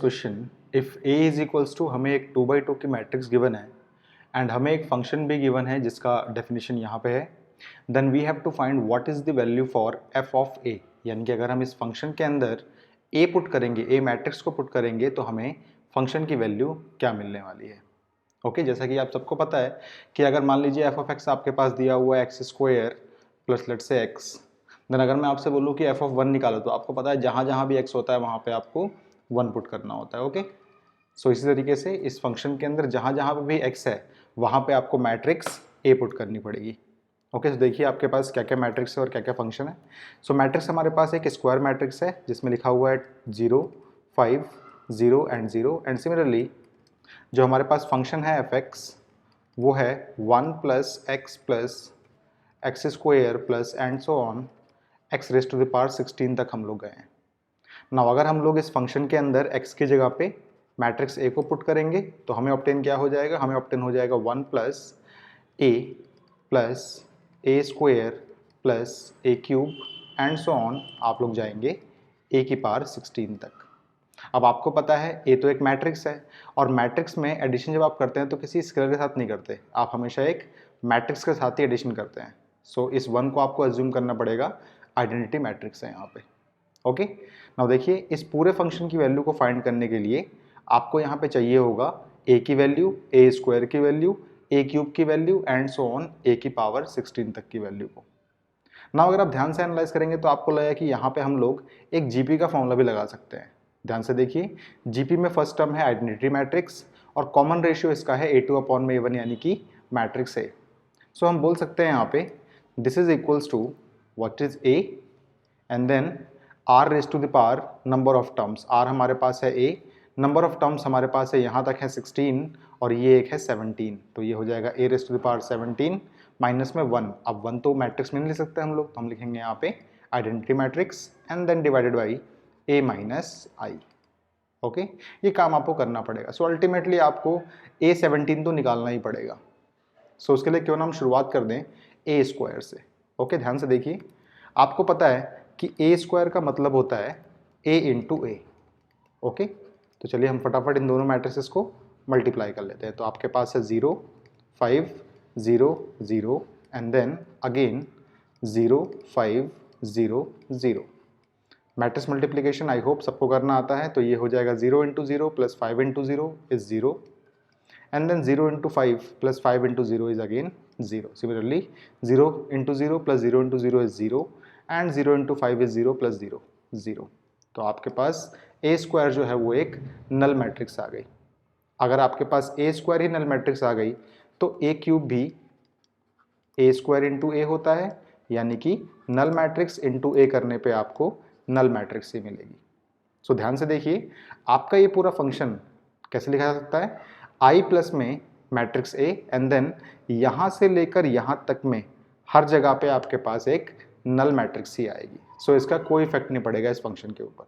Question if a is equals to हमें एक 2/2 की मैट्रिक्स गिवन है एंड हमें एक फंक्शन भी गिवन है जिसका डेफिनेशन यहाँ पे है, then we have to find what is the value for f of a। यानी कि अगर हम इस फंक्शन के अंदर a पुट करेंगे, a मैट्रिक्स को पुट करेंगे तो हमें फंक्शन की वैल्यू क्या मिलने वाली है। ओके जैसा कि आप सबको पता है कि अगर मान लीजिए f ऑफ x आपके पास दिया हुआ है x square plus let's say x, then अगर मैं आपसे बोलूँ कि f ऑफ 1 निकालो तो आपको पता है जहाँ जहाँ भी x होता है वहाँ पे आपको 1 पुट करना होता है। ओके सो इसी तरीके से इस फंक्शन के अंदर जहाँ जहाँ पे भी x है वहाँ पे आपको मैट्रिक्स a पुट करनी पड़ेगी। ओके तो देखिए आपके पास क्या क्या मैट्रिक्स है और क्या क्या फंक्शन है। सो मैट्रिक्स हमारे पास एक स्क्वायर मैट्रिक्स है जिसमें लिखा हुआ है 0 5 0 एंड 0 एंड सिमिलरली जो हमारे पास फंक्शन है fx वो है 1 plus X square plus and so on x raise to the power 16 तक हम लोग गए हैं। नाउ अगर हम लोग इस फंक्शन के अंदर x की जगह पे मैट्रिक्स a को पुट करेंगे तो हमें ऑब्टेन क्या हो जाएगा, हमें ऑब्टेन हो जाएगा 1 plus A square plus A cube and so on, आप लोग जाएंगे a की पावर 16 तक। अब आपको पता है a तो एक मैट्रिक्स है और मैट्रिक्स में एडिशन जब आप करते हैं तो किसी स्केलर के साथ नहीं करते, आप हमेशा एक मैट्रिक्स के साथ ही एडिशन करते हैं। सो इस 1 को आपको अज्यूम करना पड़ेगा आइडेंटिटी मैट्रिक्स है यहाँ पे। ओके नाउ देखिए इस पूरे फंक्शन की वैल्यू को फाइंड करने के लिए आपको यहाँ पे चाहिए होगा a की वैल्यू, a स्क्वायर की वैल्यू, a क्यूब की value and so on a की पावर 16 तक की वैल्यू को। नाउ अगर आप ध्यान से एनालाइज करेंगे तो आपको लगेगा कि यहाँ पे हम लोग एक जीपी का फॉर्मूला भी लगा सकते हैं। ध्यान से देखिए जीपी में फर्स्ट टर्म है आइडेंटिटी मैट्रिक्स और कॉमन रेशियो इसका है a2 अपॉन में a1 यानी कि मैट्रिक्स a। सो हम बोल सकते हैं यहाँ पे this is equals to what is a and then r raise to the power number of terms, r हमारे पास है a, नंबर ऑफ टर्म्स हमारे पास है यहाँ तक है 16 और ये एक है 17, तो ये हो जाएगा a raise to the power 17 minus में 1। अब 1 तो मैट्रिक्स में नहीं लिख सकते हम लोग तो हम लिखेंगे यहाँ पे identity matrix and then divided by a minus I. Okay ये काम आपको करना पड़ेगा। सो अल्टीमेटली आपको a17 तो निकालना ही पड़ेगा। सो उसके लिए क्यों ना हम शुरुआत कर दें a स्क्वायर से। ओके ध्यान से देखिए आपको पता है कि a स्क्वायर का मतलब होता है a इंटू ए। ओके तो चलिए हम फटाफट इन दोनों मैट्रिसेस को मल्टीप्लाई कर लेते हैं। तो आपके पास है 0 5 0 0 and then again 0 5 0 0। Matrix multiplication I hope सबको करना आता है। तो ये हो जाएगा 0 into 0 plus 5 into 0 is 0 and then 0 into 5 plus 5 into 0 is again 0। Similarly 0 into 0 plus 0 into 0 is 0 and 0 into 5 is 0 plus 0 0। तो आपके पास ए स्क्वायर जो है वो एक नल मैट्रिक्स आ गई। अगर आपके पास ए स्क्वायर ही नल मैट्रिक्स आ गई तो ए क्यूब भी ए स्क्वायर इंटू ए होता है, यानी कि नल मैट्रिक्स इंटू ए करने पे आपको नल मैट्रिक्स ही मिलेगी। सो ध्यान से देखिए आपका ये पूरा फंक्शन कैसे लिखा जा सकता है, आई प्लस में मैट्रिक्स ए एंड देन यहाँ से लेकर यहाँ तक में हर जगह पे आपके पास एक नल मैट्रिक्स ही आएगी। सो इसका कोई इफेक्ट नहीं पड़ेगा इस फंक्शन के ऊपर।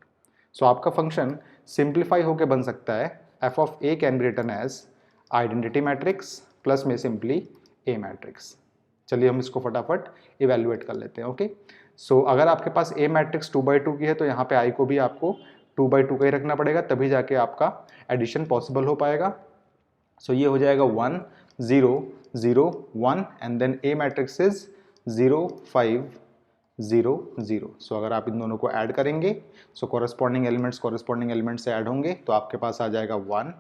सो आपका फंक्शन सिंप्लीफाई होकर बन सकता है F of A can be written as identity matrix plus में सिंपली ए मैट्रिक्स। चलिए हम इसको फटाफट इवेल्युएट कर लेते हैं। ओके सो अगर आपके पास ए मैट्रिक्स 2/2 की है तो यहाँ पे आई को भी आपको 2/2 का ही रखना पड़ेगा, तभी जाके आपका एडिशन पॉसिबल हो पाएगा। सो ये हो जाएगा 1 0 0 1 and then A matrix is 0 5 0 0। So अगर आप इन दोनों को ऐड करेंगे सो कॉरेस्पॉन्डिंग एलिमेंट्स से ऐड होंगे तो आपके पास आ जाएगा 1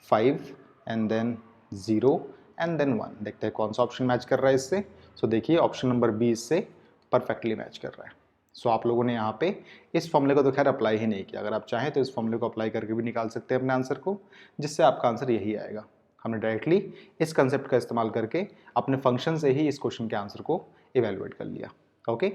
5 एंड देन 0 एंड देन 1। देखते हैं कौन सा ऑप्शन मैच कर रहा है इससे। सो देखिए ऑप्शन नंबर बी इससे परफेक्टली मैच कर रहा है। सो आप लोगों ने यहाँ पे इस फॉर्मूले को तो खैर अप्लाई ही नहीं किया, अगर आप चाहें तो इस फॉर्मूले को अप्लाई करके भी निकाल सकते हैं अपने आंसर को, जिससे आपका आंसर यही आएगा। हमने डायरेक्टली इस कंसेप्ट का इस्तेमाल करके अपने फंक्शन से ही इस क्वेश्चन के आंसर को इवेलुएट कर लिया। ओके